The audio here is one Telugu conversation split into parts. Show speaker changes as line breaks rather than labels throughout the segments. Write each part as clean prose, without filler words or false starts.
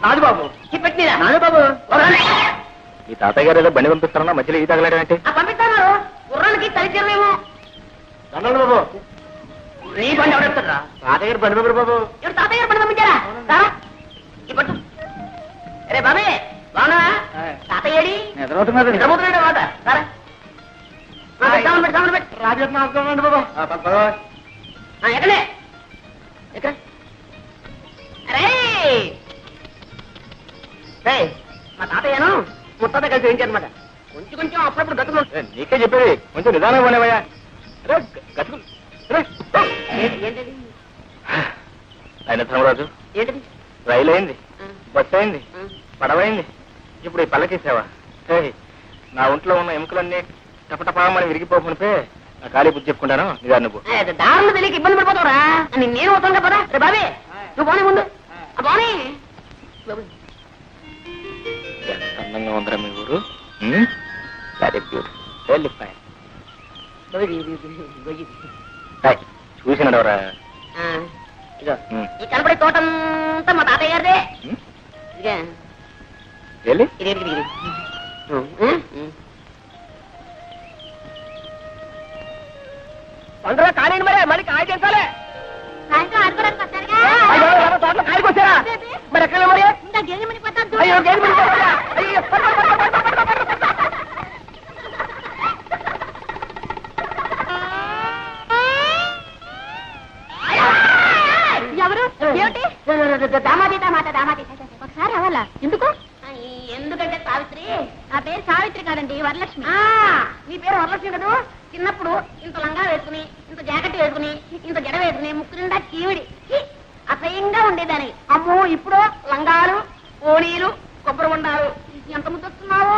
రాజు బాబు ఈ పెట్టినా రాజు బాబు
ఈ తాతయ్య గారు ఏదో బండి పంపిస్తారన్నా మధ్యలో ఈ తగలడంటే
పంపిస్తాను గుర్రానికి తలిచేమేమో
దండాలు బాబు
నీ బండి ఎవడెడతారా
తాతయ్య గారు బండి పంపారు బాబు
ఎవరు తాతయ్య గారు బండి పంపించారా ఈ పట్టు అరే బాబే బాగున్నా తాతయ్యడి
నిద్రపోతున్నారు
మాట సరే
రాజు బాబు
ఎక్కడే ఎక్కడ అరే మా తాతయ్యను ముత్తాత కలిసి వేయించారనమాట కొంచెం కొంచెం అప్పుడప్పుడు గతులు
నీకే చెప్పేది కొంచెం నిదానం పోలేవయ్యా గతుకులు
ఏంటది
ఆయన ధర్మరాజు
ఏంటది
రైలు అయింది బస్సు అయింది పడవైంది ఇప్పుడు ఈ పల్లకేసావా నా ఒంట్లో ఉన్న ఎముకలన్నీ టపటపామని విరిగిపోకునిపే నా ఖాళీ బుద్ధి చెప్పుకుంటాను నిదా నువ్వు
దారులు తెలియక ఇబ్బంది పడిపోతావురా నేను అవుతాను కదా రే బాబే నువ్వు బానే ముందు బానే
ఎంత అందంగా ఉందరా మీ ఊరు వెరీ బ్యూటిఫుల్ వెరీ ఫైన్ చూసినాడవరా
ఇదో ఈ కనపడే తోటంతా మా తాతయ్య గారిదే ఇది పండుగ కాలేండి మరి కాయ చేసాలే తోటలో కాయకు వచ్చారా మరి ఎక్కడ మరి అయ్యో గేదె
ఎవరు
దామాది దామాత దామాది
ఒకసారి అవ్వాలా ఎందుకు
ఎందుకంటే సావిత్రి
నా పేరు సావిత్రి కాదండి వరలక్ష్మి.
నీ పేరు వరలక్ష్మి కదా చిన్నప్పుడు ఇంత లంగా వేసుకుని ఇంత జాకెట్ వేసుకుని ఇంత జడ వేసుకుని ముక్కు నిండా చీవిడి అసహ్యంగా ఉండేదాన్ని. అమ్మో ఇప్పుడు లంగాలు ఓణీలు కొబ్బరి ఉండాలు ఎంత ముద్దొస్తున్నావో.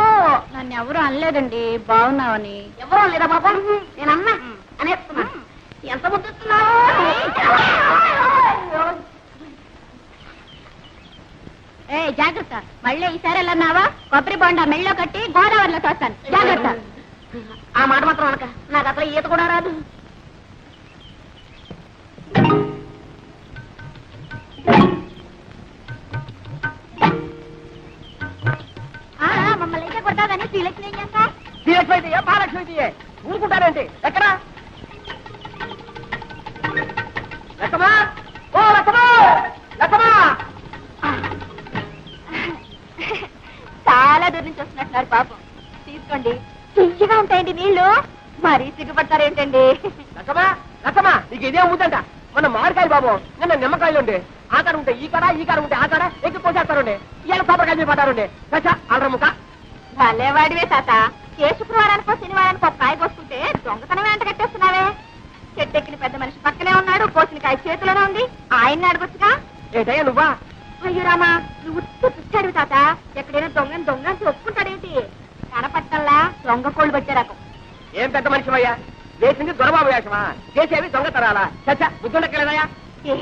నన్ను ఎవరు అనలేదండి బాగున్నావని.
ఎవరో లేదా పాపం నేను అన్నా అనేస్తున్నా ఎంత ముద్దొస్తున్నావో.
ఏ జాగ్రత్త, మళ్ళీ ఈసారి వెళ్ళన్నావా కొబ్బరి బొండా మెళ్ళో కట్టి గోదావరిలో తోస్తాను. జాగ్రత్త.
ఆ మాట మాత్రం అనక, నాకు అసలు ఈత కూడా రాదు.
మమ్మల్ని అయితే కొట్టాదని శ్రీలక్ష్మి ఏం చేస్తా?
శ్రీలక్ష్మి అయితే మహాలక్ష్మి అయితే ఊరుకుంటారేంటి? ఎక్కడా లక్కమా? ఓ లక్కమా, లక్కమా!
చాలా దూరం నుంచి వస్తున్నట్టున్నారు పాపం. తీసుకోండి, తీయగా ఉంటాయండి నీళ్లు. మరీ సిగ్గుపడతారేంటండి?
లక్కమా, లక్కమా, నీకు ఇదే అమ్ముతుంట. మన మామిడికాయలు బాబు నిన్న నిమ్మకాయలు ఉండే ఆ కాడ ఉంటే ఈ కాడ, ఈ కాడ ఉంటే ఆ కాడ ఎక్కి పోసేస్తారుండే. ఇవాళ కొబ్బరికాయలు పడ్డారుండే. కచ్చా అల్రముక
భలేవాడివే తాత. ఏ శుక్రవారానికో శనివారానికో కాయ కోసుకుంటే దొంగతనమే అంట కట్టేస్తున్నావే. చెట్టెక్కిన పెద్ద మనిషి పక్కనే ఉన్నాడు, కోసిన కాయ చేతిలోనే ఉంది. ఆయన్ని అడగొచ్చుగా.
ఏటయ్యా నువ్వా?
అయ్యో రామా, నువ్వు చూస్తాడు తాత. ఎక్కడైనా దొంగని దొంగని ఒప్పుకుంటాడేంటి? కనపట్టల్లా దొంగ కోళ్ళు పట్టే రకం.
ఏం పెద్ద మనిషి అయ్యా, వేసింది దొరబాబు వేషమా, చేసేవి దొంగతనాలా? చచ్చా బుద్ధుండక్కలేదయ్యా.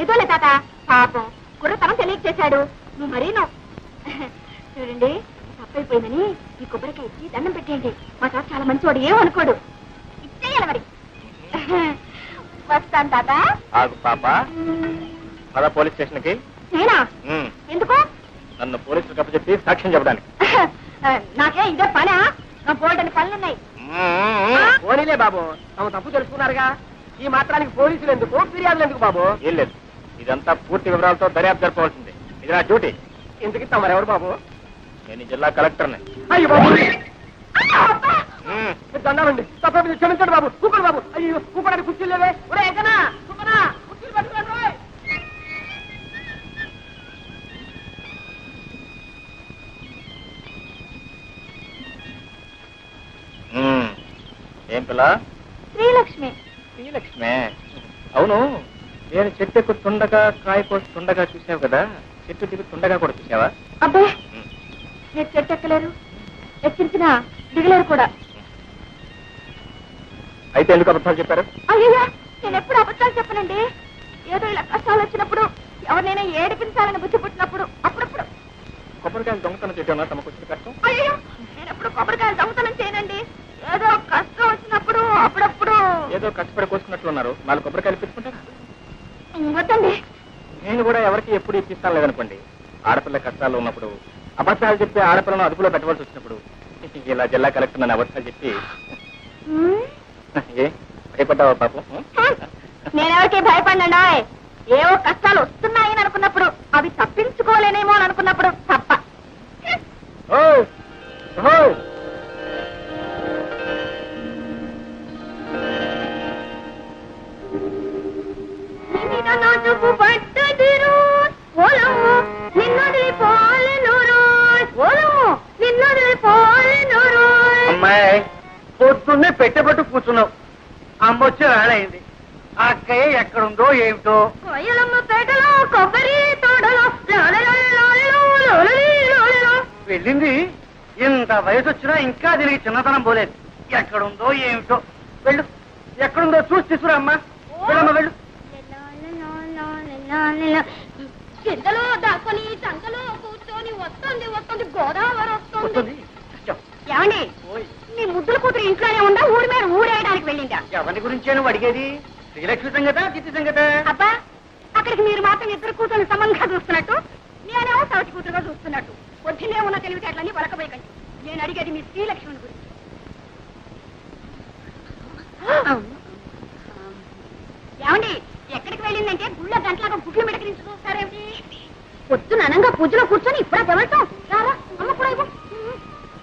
ఏదోలే తాత, పాపం కుర్రతనం తెలియక చేశాడు. నువ్వు మరీ చూడండి, తప్పైపోయిందని ఈ కొబ్బరికాయ ఇచ్చి దండం పెట్టేయండి. మా తాత చాలా మంచివాడు, ఏమనుకోడు. ఇచ్చేయాలి మరి. వస్తాను తాత.
ఆగు పాప, పద పోలీస్ స్టేషన్ కి.
నేనా? ఎందుకు?
నన్ను పోలీసులు కప్పచెప్పి సాక్ష్యం చెప్పడానికి.
నాకే ఇదే పనా? నా పోవడానికి పనులున్నాయి.
పోనీలే బాబు, తమ తప్పు తెలుసుకున్నారుగా. ఈ మాత్రానికి పోలీసులు ఎందుకు, ఫిర్యాదులు ఎందుకు బాబు?
ఏం లేదు, ఇదంతా పూర్తి వివరాలతో దర్యాప్తు జరపవలసింది. ఇది నా డ్యూటీ.
ఎందుకు తమరెవరు బాబు?
నేను ఈ జిల్లా కలెక్టర్ని.
అయ్యో బాబు, దండాలండి, తప్ప క్షమించండి బాబు. కూకోండి బాబు. అయ్యో కూకోడానికి కుర్చీలు లేవే. ఒరే ఎక్కనా కూకనా, కుర్చీలు పట్టుకోండి.
ఏం పిల్ల?
శ్రీలక్ష్మి.
శ్రీలక్ష్మే? అవును, నేను చెట్టు ఎక్కుతుండగా కాయ కోస్తుండగా చూసావు కదా, చెట్టు దిగుతుండగా కూడా చూసావా?
అబ్బే, మీరు చెట్టు ఎక్కలేరు, ఎక్కించినా దిగలేరు కూడా.
అయితే ఎందుకు అబద్ధాలు చెప్పారు?
అయ్యో, నేను ఎప్పుడు అబద్ధాలు చెప్పనండి. ఏదో ఇలా కష్టాలు వచ్చినప్పుడు, ఎవరినైనా ఏడిపించాలని బుద్ధి పుట్టినప్పుడు అప్పుడప్పుడు.
కొబ్బరికాయలు దొంగతనం చేయడం తమకు వచ్చిన కష్టం?
అయ్యో, నేను ఎప్పుడు కొబ్బరికాయలు దొంగతనం చేయనండి. ఏదో కష్టం వచ్చినప్పుడు అప్పుడప్పుడు.
ఏదో కష్టపడి కోసుకున్నట్లున్నారు, 4 కొబ్బరికాయలు ఇప్పించుకుంటారా?
వద్దండి.
నేను కూడా ఎవరికి ఎప్పుడు ఇప్పిస్తాను లేదనుకోండి, ఆడపిల్ల కష్టాల్లో ఉన్నప్పుడు అబద్ధాలు చెప్పి ఆడపిల్లను అదుపులో పెట్టవలసి వచ్చినప్పుడు ఇలా జిల్లా కలెక్టర్ నన్ను అబద్ధాలు చెప్పి ఏ భయపడ్డావా పాపం?
నేనెవరికి భయపడినా ఏవో కష్టాలు వస్తున్నాయని అనుకున్నప్పుడు అవి తప్పించుకోలేనేమో అని అనుకున్నప్పుడు తప్ప.
ఓ ఓ
అమ్మాయి పొద్దున్నే పెట్టబట్టు కూర్చున్నావు. అమ్మ వచ్చే వేళయింది. ఆ అక్కయ్య ఎక్కడుందో ఏమిటో. వెళ్ళింది. ఇంత వయసు వచ్చినా ఇంకా దీనికి చిన్నతనం పోలేదు. ఎక్కడుందో ఏమిటో. వెళ్ళు, ఎక్కడుందో చూసి తీసుకురా అమ్మా. వెళ్ళమ్మా వెళ్ళు.
చింతలో దాక్కుని చంకలో కూర్చొని వస్తుంది వస్తుంది గోదావరి వస్తుంది. ఏమండి, మీ ముద్దుల కూతురు ఇంట్లోనే ఉందా, ఊరి మీద ఊరేయడానికి వెళ్ళిందా?
ఎవరి గురించి నువ్వు అడిగేది? శ్రీలక్ష్మి సంగత, చిత్తి సంగత?
అబ్బా, అక్కడికి మీరు మాత్రం ఇద్దరు కూతురు సమంగా చూస్తున్నట్టు, నేనేమో సవతి కూతురుగా చూస్తున్నట్టు. పొద్దున్నే ఉన్న తెలివితేటలన్నీ వలకబోయకండి. నేను అడిగేది మీ శ్రీలక్ష్మిని గురించి. ఏమండి, ఎక్కడికి వెళ్ళిందంటే గుళ్ళో గంటలాగా గుడ్లు మిడకరించి చూస్తారేమిటి? పొద్దున అనంగా పూజలో కూర్చొని ఇప్పుడా తెవడతాం. రారా అమ్మ కూడా ఇవ్వు.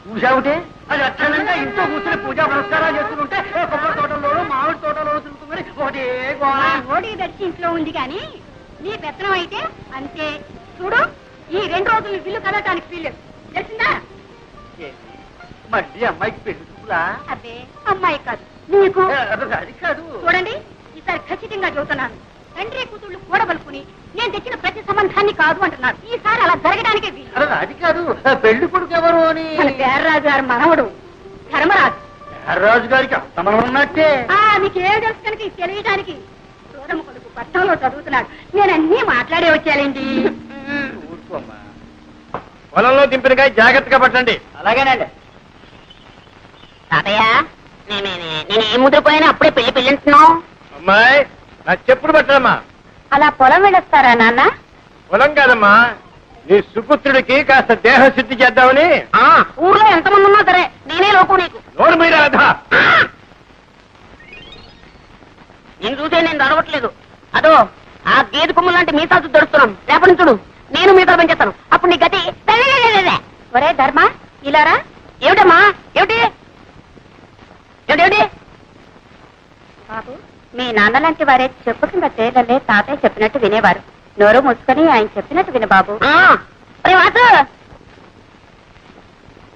పూజావుటే అది అక్షరంగా ఇంట్లో కూర్చొని పూజా పురస్కారాలు చేసుకుంటే కొబ్బరి తోటలోనూ మామిడి తోటలోనూ తిరుగుతుంది. ఒకటే గోళ.
ఓడి దర్శి ఇంట్లో ఉంది కానీ నీ పెత్తనం అయితే అంతే. చూడు, ఈ 2 రోజులు బిల్లు కదలటానికి వీల్లేదు, తెలిసిందా?
మళ్ళీ అమ్మాయికి పెళ్లి చూపులా?
అబ్బే, అమ్మాయి కాదు నీకు.
అది కాదు.
చూడండి, ఈసారి ఖచ్చితంగా చెబుతున్నాను. తండ్రి కూతుళ్ళు కూడబలుకుని నేను తెచ్చిన ప్రతి సంబంధాన్ని కాదు అంటున్నారు. ఈసారి అలా జరగడానికే వీలు.
అది కాదు, పెళ్లి కొడుకు ఎవరు అని.
మన పేర్రాజు గారు మనవడు ధర్మరాజు.
రాజు గారికి అంతమనం ఉన్నట్టే.
మీకేం తెలుసు కనుక ఇది తెలియడానికి. చూడమ్మ కొడుకు పట్టణంలో చదువుతున్నాడు. నేను అన్నీ మాట్లాడే వచ్చానండి.
ఊరుకోమ్మా.
పొలంలో దింపినకాయ జాగ్రత్తగా పట్టండి.
అలాగేనండి.
తాతయ్య, నేనేం ముద్రపోయినా అప్పుడే పెళ్లి పెళ్ళింటున్నావు.
అమ్మాయి, నా చెప్పులు పట్టడమ్మా.
అలా పొలం వెళ్ళొస్తారా నాన్న?
పొలం కాదమ్మా, నీ సుపుత్రుడికి కాస్త దేహశుద్ధి చేద్దామని.
ఊర్లో ఎంతమంది ఉన్నా సరే నేనే లోకు నీకు.
నోరు మీద రాధా.
నేను చూసే నేను దొరకట్లేదు. అదో ఆ గేదె కొమ్ము లాంటి మీసాలు దొరుకుతున్నాను. రేపటి నుంచి చూడు, నేను మీసాలు పెంచేస్తాను. అప్పుడు నీ గతి.
ఒరే ధర్మ, ఇలారా.
ఏమిటమ్మా? ఏమిటి ఏమిటి?
బాబు, మీ నాన్న లాంటి వారే చెప్పు కింద తేలలే తాతయ్య చెప్పినట్టు వినేవారు. నోరు మూసుకొని ఆయన చెప్పినట్టు విను బాబు.
వాసు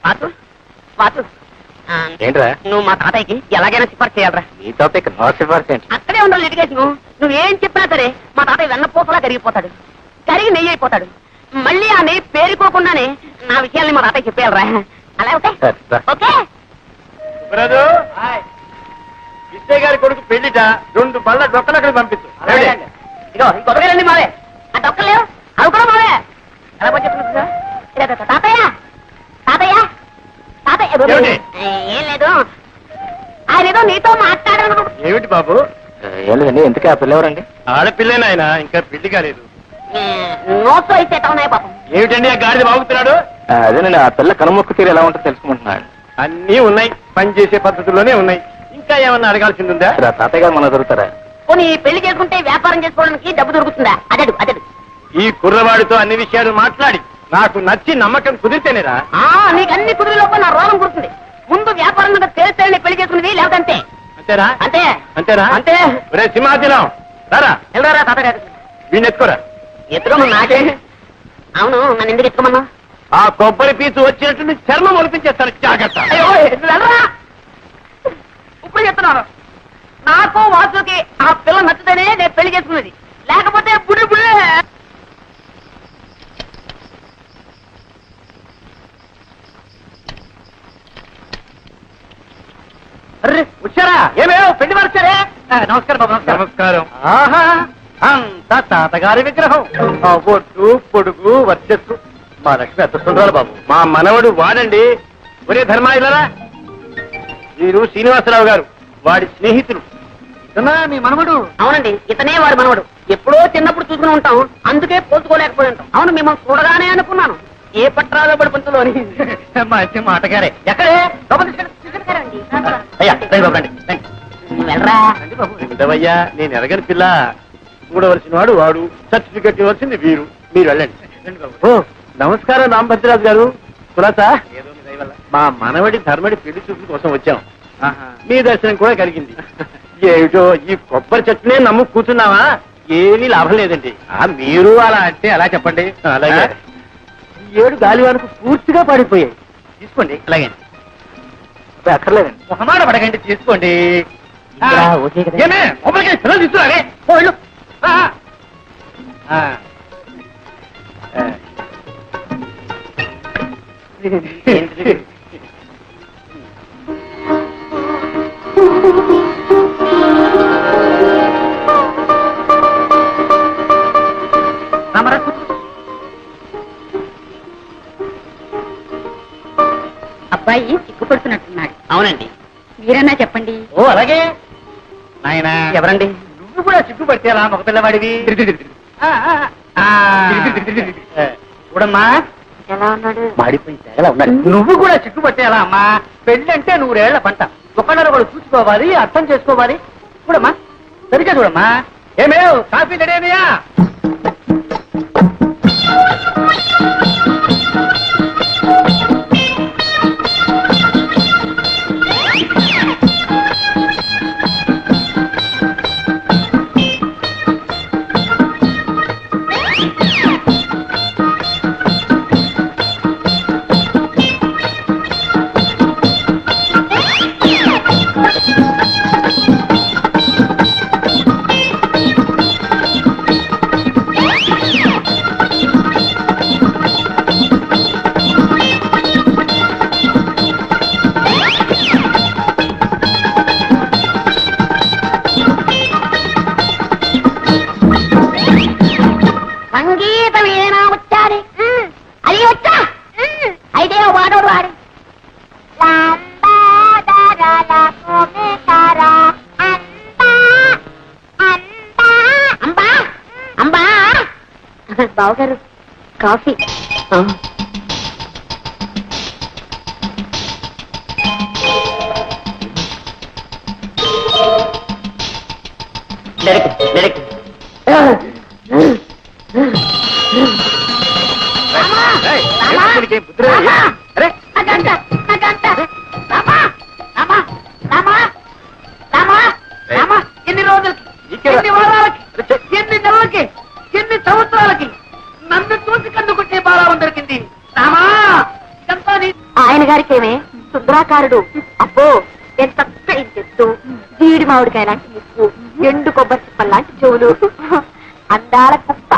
వాసు వాసు,
ఏంట్రా?
నువ్వు మా తాతయ్యకి ఎలాగైనా సిఫార్సు చేయాలరా.
నీ టాపిక్ నో సిఫార్సు ఏంటి?
అక్కడే ఉండాలి లిటిగేషన్. నువ్వేం చెప్పినా సరే మా తాతయ్య వెన్నపూసలా కరిగిపోతాడు, కరిగి నెయ్యి అయిపోతాడు. మళ్ళీ ఆ నెయ్యి పేరుకోకుండానే నా విషయాల్ని మా తాతయ్య చెప్పేయాలరా. అలా ఓకే? ఓకే.
బ్రదు, విజయ్ గారి కొడుకు పెళ్లిట 2 బళ్ళ డొక్కలు అక్కడ పంపించు.
అలాగేనండి.
ఇగో ఈ కొబ్బరికాయలన్నీ మావే, ఆ డొక్కలేవు అవి కూడా మావే. ఎలా పని చెప్తున్నా తాతయ్య తాతయ్య తాతయ్య.
ఏమిటి?
ఏం లేదు, ఆయన ఏదో నీతో మాట్లాడాలను.
ఏమిటి బాబు? ఏం లేదండి. ఎందుకు ఆ పిల్ల ఎవరండి? ఆడపిల్లేనా ఆయన, ఇంకా పెళ్లి కాలేదు.
నోట్స్ అయితే ఉన్నాయి పాపం.
ఏమిటండి ఆ గాడిద బాగుతున్నాడు? అదేనండి, ఆ పిల్ల కనుమొక్కు తీరు ఎలా ఉంటుందో తెలుసుకుంటున్నాడు. అన్నీ ఉన్నాయి, పని చేసే పద్ధతుల్లోనే ఉన్నాయి. ఇంకా ఏమన్నా అడగాల్సింది ఉందా? తాతయ్య గారు మన దొరుకుతారా?
పోనీ పెళ్లి చేసుకుంటే వ్యాపారం చేసుకోవడానికి డబ్బు దొరుకుతుందా? అదడు అదడు.
ఈ కుర్రవాడితో అన్ని విషయాలు మాట్లాడి నాకు నచ్చి నమ్మకం కుదిరితేనేరా.
నీకు అన్ని కుదిరిలోపు నా రోగం కుడుతుంది. ముందు వ్యాపారం మీద తేలితేనే పెళ్లి చేసుకునేది, లేదంటే
అంతేనా?
అంతే
అంతేనా?
అంతే.
ఒరే సింహాచలం, రారా
వెళ్ళరా తాతగారు.
వీడిని ఎత్తుకోరా.
ఎత్తుకోమన్నా నాకే. అవును, నన్ను ఎందుకు ఎత్తుకోమన్నా?
ఆ కొబ్బరి పీచు వచ్చినట్టు చర్మం ఒలిపించేస్తాను, జాగ్రత్త.
అయ్యో వెళ్ళరా. ఇప్పుడు చెప్తున్నాను, నాకు వాసుకి ఆ పిల్ల నచ్చుతేనే నేను పెళ్లి చేసుకున్నది, లేకపోతే బుడి బుడే.
వచ్చారా? ఏమేమో పెళ్లి వారు వచ్చారే. నమస్కారం బాబు.
నమస్కారం.
ఆహా, అంతా తాతగారి విగ్రహం. ఆ ఒట్టు పొడుగు వర్చస్సు. మా లక్ష్మి ఎంత సుందరాలు బాబు.
మా మనవడు వాడండి. ఒరే ధర్మాయిలరా, వీరు శ్రీనివాసరావు గారు, వాడి స్నేహితులు.
మీ మనవడు
అవునండి, ఇతనే వారి మనవడు. ఎప్పుడో చిన్నప్పుడు చూసుకుని ఉంటాం, అందుకే పోల్చుకోలేకపోయి ఉంటాం. అవును, మిమ్మల్ని చూడగానే అనుకున్నాను ఏ పట్రాలో పడి పంతులోని.
మంచి మాటగారే. ఎక్కడే అయ్యా రండి.
వెళ్ళరా.
ఉండవయ్యా, నేను ఎరగని పిల్ల. చూడవలసిన వాడు వాడు, సర్టిఫికెట్ ఇవ్వాల్సింది వీరు. మీరు వెళ్ళండి. ఓ నమస్కారం రామభద్రరాజు గారు. కులాసా, మా మనవడి ధర్మడి పెళ్లి చూపుల కోసం వచ్చాం. మీ దర్శనం కూడా కలిగింది. ఏమిటో ఈ కొబ్బరి చెట్టునే నమ్ము కూర్చున్నావా? ఏమీ లాభం లేదండి. మీరు అలా అంటే ఎలా చెప్పండి. అలాగే ఈ 7 గాలివానకు పూర్తిగా పడిపోయాయి. తీసుకోండి. అలాగే అక్కర్లేదండి. ఒక మాట పడకండి, తీసుకోండి. ఏమే కొబ్బరికాయ పిల్లలు తీసుకురావే. వెళ్ళు.
అబ్బాయి సిగ్గుపడుతున్నట్టున్నాడు.
అవునండి.
మీరన్నా చెప్పండి.
ఓ అలాగే. నాయనా
ఎవరండి?
నువ్వు కూడా సిగ్గుపడితే అలా మగ పిల్లవాడివి. చూడమ్మా,
ఎలా ఉన్నాడు?
మాడిపోయి తెగలా ఉన్నాడు. నువ్వు కూడా సిగ్గుపడితే ఎలా అమ్మా? పెళ్ళంటే 100 ఏళ్ల పంట. ఒకళ్ళొకడు చూసుకోవాలి, అర్థం చేసుకోవాలి. చూడమ్మా, సరిగ్గా చూడమ్మా. ఏమేవ్ కాఫీ రెడీయా?
సంగీతం ఏనా వచ్చాది? అది వచ్చా? అయితే వాడోడు వాడి అంబా. బావగారు కాఫీ.
ఎన్ని రోజులకి, ఎన్ని వారాలకి, ఎన్ని నెలలకి, ఎన్ని సంవత్సరాలకి నన్ను చూసి కన్నుకుంటే బాగా దొరికింది. రామా, ఇదంతా
ఆయన గారికి ఏమే సుందరాకారుడు. అబ్బో ఎంత చెట్టు, జీడి మామిడికాయ లాంటి ముక్కు, ఎండు కొబ్బరి చిప్పల్ లాంటి చెవులు, అందాల కుప్ప.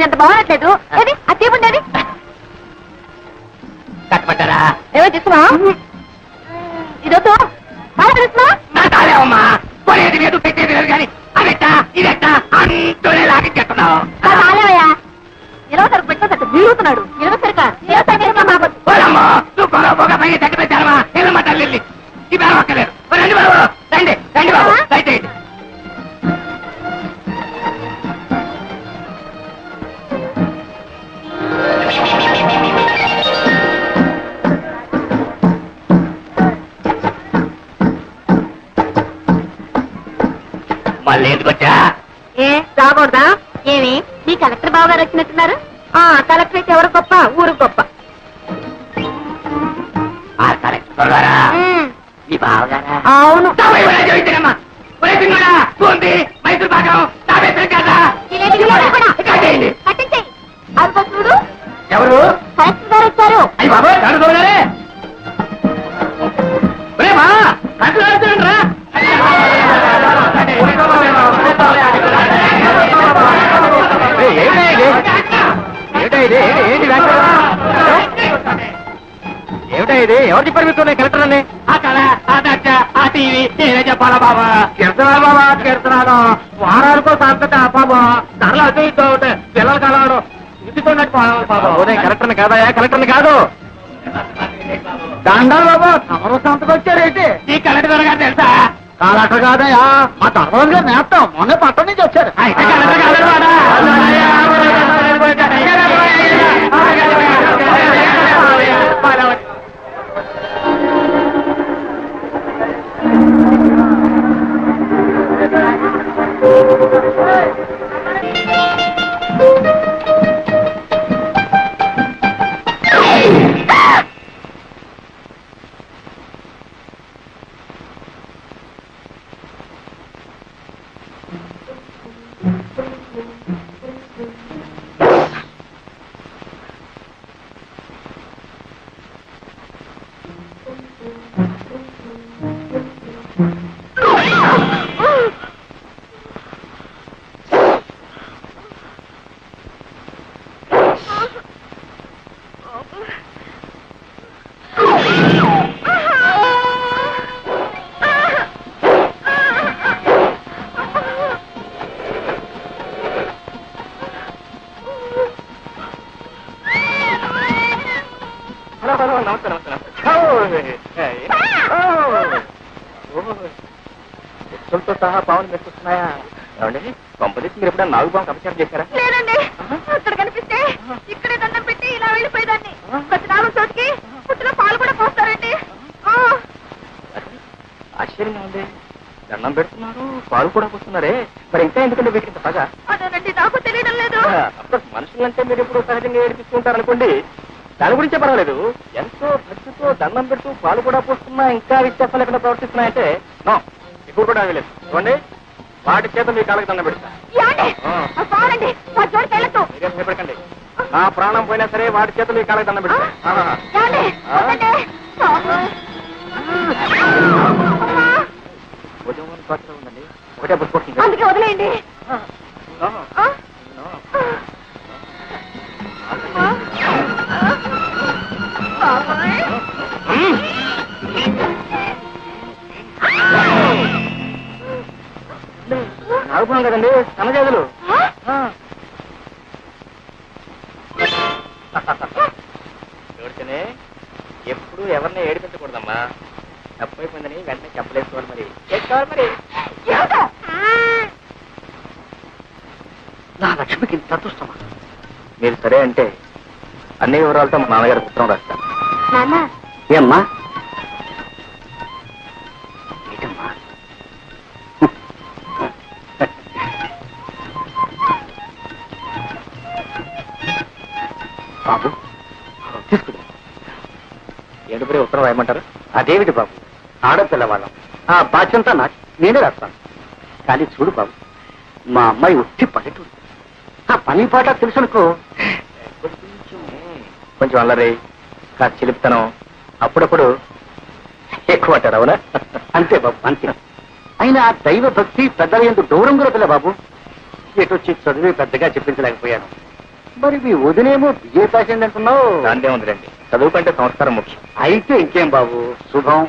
ఎంత బాగున్నట్లేదు. ఏది ఆ తీపుండేది
కట్టబట్టారా?
ఏమో చూస్తున్నా. ఇదొద్దు బాగా తెలుస్తున్నా.
కొనేది లేదు, పెట్టేది లేదు, కానీ అదెట్టా ఇదెట్టా అంటూనే లాగించేస్తున్నావు.
రాలేవయ్యా, ఇరవై సరుకు పెట్టుకోసట్టు వీరుతున్నాడు. ఇరవై సరికా
దగ్గర పెట్టారమ్మా. ఏమమ్మా తల్లి ఈ బేరం అక్కర్లేదు. రండి బాబు, రండి రండి బాబు, దయచేయండి. మళ్ళీ ఎందుకు వచ్చా?
ఏ రాకూడదా? ఏమి మీ కలెక్టర్ బాబు గారు వచ్చినట్టున్నారు? కలెక్టర్ అయితే ఎవరు గొప్ప, ఊరు గొప్ప.
కలెక్టర్ గారా? మీ బావగారా?
అవును.
మైసూర్ పాకం
పట్టించేయి. అది చూడు,
ఎవరు?
కలెక్టర్ గారు వచ్చారు.
అయ్యి బాబు గారే రా. ఏమిటా ఏమిటా ఇది? ఎవరు చెప్పారు మీతో నేను కలెక్టర్ అని? ఆ కళ, ఆ దర్శ, ఆ టీవీ నేనే చెప్పాలా బాబా? కీర్తనాలు బాబా, కీర్తనాలు. వారానికో సంతట బాబా, ధరలు అటు ఇటు అవుతాయి. పిల్లలు కలవడం ఇదికున్నట్టు బాబా. కలెక్టర్ని కాదయా, కలెక్టర్ని కాదు. దండాలు బాబా, తమరు సంతకు వచ్చారేంటి? ఈ కలెక్టర్ గారు తెలుసా? కలెక్టర్ కాదయా, మా ధర్మరాజు గారు నేస్తాం. మొన్న పట్టణం నుంచి వచ్చారు. అయితే కలెక్టర్ కాదు. వ్యక్తులతో సహా పావులు మెచ్చుకున్నాయా? ఏమండి, కొంపదీసి మీరు ఎప్పుడైనా నాగుబాబు అపచారం చేశారా?
లేదండి, అక్కడ కనిపిస్తే ఇక్కడే దండం పెట్టి ఇలా వెళ్ళిపోయేదాన్ని. ప్రతి నాలుగు చోటికి పుట్టిన పాలు కూడా పోస్తారండి.
ఆశ్చర్యంగా ఉంది. దండం పెడుతున్నారు, పాలు కూడా పోస్తున్నారే. మరి ఇంకా ఎందుకంటే వీటికి ఇంత పగ?
అదేనండి, నాకు తెలియడం లేదు.
అఫ్కోర్స్ మనుషులంటే మీరు ఎప్పుడు సహజంగా ఏడిపిస్తూ ఉంటారు అనుకోండి, దాని గురించే పర్వాలేదు. ఎంతో భక్తితో దండం పెడుతూ పాలు కూడా పోస్తున్నా ఇంకా విశ్వాసం లేకుండా ప్రవర్తిస్తున్నాయంటే నో, ఇప్పుడు కూడా లేదు. చూడండి, వాటి చేత మీ కాళ్ళకి దండం పెడతా.
పాలండి, మా చోటు వెళ్ళదు.
మీరేం భయపడకండి, నా ప్రాణం పోయినా సరే వాటి చేత మీ కాళ్ళకి దండం పెడతా. భోజనం పాత్ర ఉందండి, ఒకటే బుక్.
అందుకే వదిలేయండి.
నాగుపోయాం కదండి, సన్నజాజులు. చూడితేనే ఎప్పుడు ఎవరిని ఏడిపించకూడదమ్మా. తప్పైపోయిందని వెంటనే చెప్పలేసుకోవాలి. మరి చేసుకోవాలి. మరి నా లక్ష్మికి ఇంత అదృష్టమా? మీరు సరే అంటే అన్ని వివరాలతో మా నాన్నగారికి ఉత్తరం రాస్తాను. ఏమ్మా? ఏంటమ్మా? బాబు తీసుకుని ఏంటి ఉత్తరం రాయమంటారు? అదేమిటి బాబు, ఆడపిల్లవాళ్ళం, ఆ బాధ్యంతా నాకు, నేనే రాస్తాను. కానీ చూడు బాబు, మా అమ్మాయి ఉట్టి పల్లెటూరు. ఆ పని పాట తెలుసునుకో, కొంచెం అల్లరి, కాస్త చిలిపితనం, అప్పుడప్పుడు ఎక్కువ అంటారు. అవునా? అంతే బాబు, అంతే. అయినా దైవ భక్తి పెద్దల ఎందుకు దూరం కూడా పిల్ల బాబు. ఎటొచ్చి చదివి పెద్దగా చెప్పించలేకపోయాను. మరి మీ వదినేమో బిఏ పాస్ అయింది అంటున్నావు. దాంతే ఉందిలేండి, చదువు కంటే సంస్కారం ముఖ్యం. అయితే ఇంకేం బాబు, శుభం.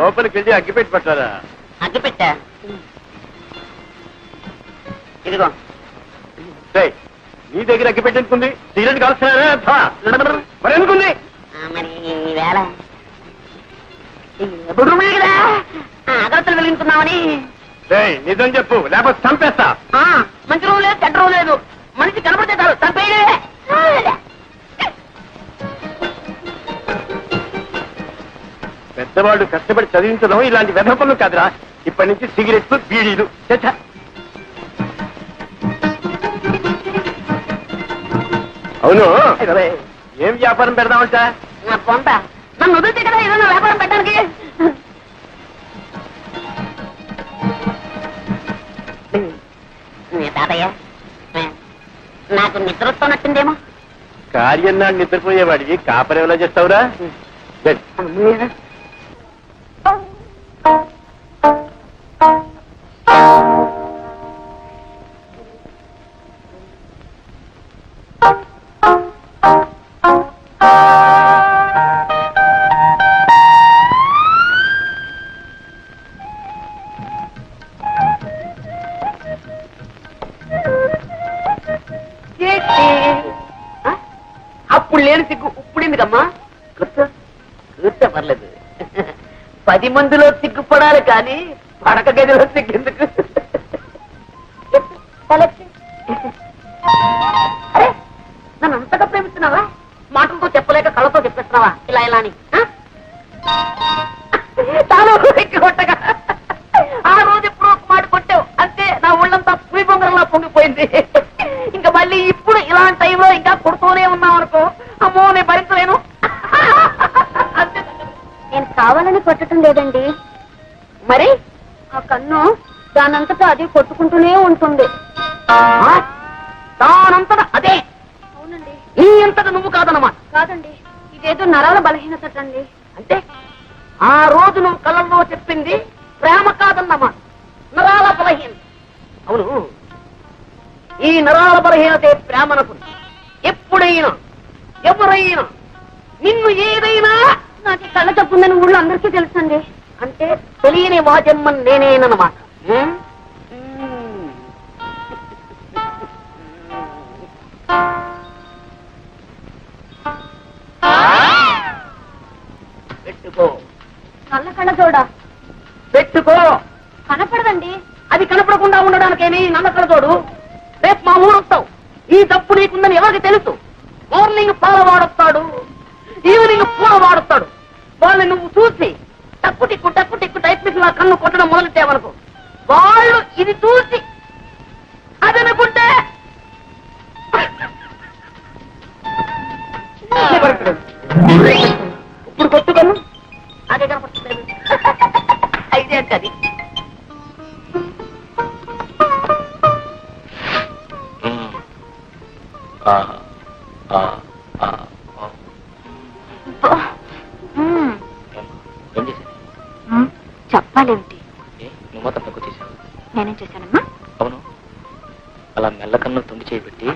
లోపలికి వెళ్ళి అగ్గిపెట్టి పట్టారా?
అగ్గిపెట్టా? ఇదిగో.
నీ దగ్గర అగ్గి పెట్టించుకుంది సిగరెట్ కాల్సిన మరి ఎందుకుంది
మరి ఈవేళ ఎప్పుడు కదా అగరత్తలు వెలిగించుకున్నామని.
ఏయ్, నిజం చెప్పు లేకపోతే చంపేస్తా.
మంచి రోజు లేదు, చెడ్డ రోజు లేదు. మనిషి కనపడితే చాలు చంపేయలే.
పెద్దవాళ్ళు కష్టపడి చదివించడం ఇలాంటి వెధ పనులు కాదురా. ఇప్పటి నుంచి సిగరెట్లు బీడీలు చచ్చా. అవును ఏం వ్యాపారం పెడదామంటా?
నా పొంత నన్ను వదిలితే కదా ఏదైనా వ్యాపారం పెట్టడానికి. తాతయ్య నాకు నిద్ర వస్తున్నట్టుందేమో.
కార్యం నాడు నిద్రపోయేవాడికి కాపరేలా చేస్తావురా?
అప్పుడు లేని సిగ్గు ఇప్పుడు ఎందుకమ్మా? కూర్చో కూర్చో, పర్లేదు. 10 మందిలో సిగ్గుపడాలి కానీ పడక గదిలో సిగ్గెందుకు? అరే, నన్ను అంతగా ప్రేమిస్తున్నావా? మాటలతో చెప్పలేక కళ్ళతో చెప్పేస్తున్నావా ఇలా ఇలా అని? తాను కొట్టగా ఆ రోజు ఎప్పుడో ఒక మాట కొట్టావు అంతే, నా ఒళ్ళంతా పులి బొంగరంలా పొంగిపోయింది. ఇంకా మళ్ళీ ఇప్పుడు ఇలాంటి టైంలో ఇంకా కొడుతూనే ఉన్నావు అనుకో, అమ్మో నేను భరించలేను.
నేను కావాలని కొట్టడం లేదండి.
మరి
ఆ కన్ను దానంతటా అది కొట్టుకుంటూనే ఉంటుంది.
దానంతట అదే
అవునండి.
నీ అంతట నువ్వు కాదన్నమాట.
కాదండి, ఇదేదో నరాల బలహీనత అండి.
అంటే ఆ రోజు నువ్వు కళ్ళల్లో చెప్పింది ప్రేమ కాదన్నమాట, నరాల బలహీన. అవును, ఈ నరాల బలహీనతే ప్రేమనకు. ఎప్పుడైనా ఎవరైనా నిన్ను ఏదైనా
నాకు ఈ కళ్ళ తప్పుందని ఊళ్ళో అందరికీ తెలుసండి.
అంటే తెలియని వాజమ్మన్ నేనేనమాట. పెట్టుకో
కళ్ళ చూడ
పెట్టుకో.
కనపడదండి.
అది కనపడకుండా ఉండడానికేమి నమ్మకం తోడు. రేపు మా ఊరు వస్తావు, ఈ తప్పు నీకుందని ఎవరికి తెలుసు? మార్నింగ్ పాల వాడొస్తాడు, ఈవినింగ్ పూల వాడొస్తాడు. వాళ్ళని నువ్వు చూసి టక్కు టిక్కు టైప్ మిషన్ కన్ను కొట్టడం మొదలెట్టావనుకో, వాళ్ళు ఇది చూసి అదనుకుంటే ఇప్పుడు కొట్టుకోను అదే కనపడుతుంది. అయితే అది
ఏం చేశాను?
చెప్పాలేమిటి?
నువ్వు మొత్తం తక్కువ చేశావు.
నేనేం చేశానమ్మా?
అవును, అలా మెల్లకన్ను తొండి చేయబెట్టి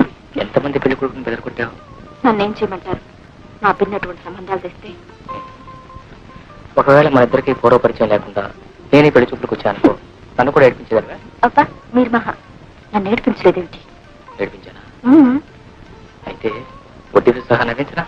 ఎంతమంది పెళ్లి కొడుకుని బెదరకొట్టావు?
నన్నేం చేయమంటారు? నా పిన్నటువంటి సంబంధాలు తెస్తే
ఒకవేళ మన ఇద్దరికి పూర్వ పరిచయం లేకుండా నేను ఈ పెళ్లి చూపులకు వచ్చానుకో, నన్ను కూడా ఏడిపించేదాన్ని.
అబ్బా, మీరు మహా నన్ను ఏడిపించలేదేమిటి?
ఏడిపించానా? అయితే వడ్డీతో సహా నవ్వించనా?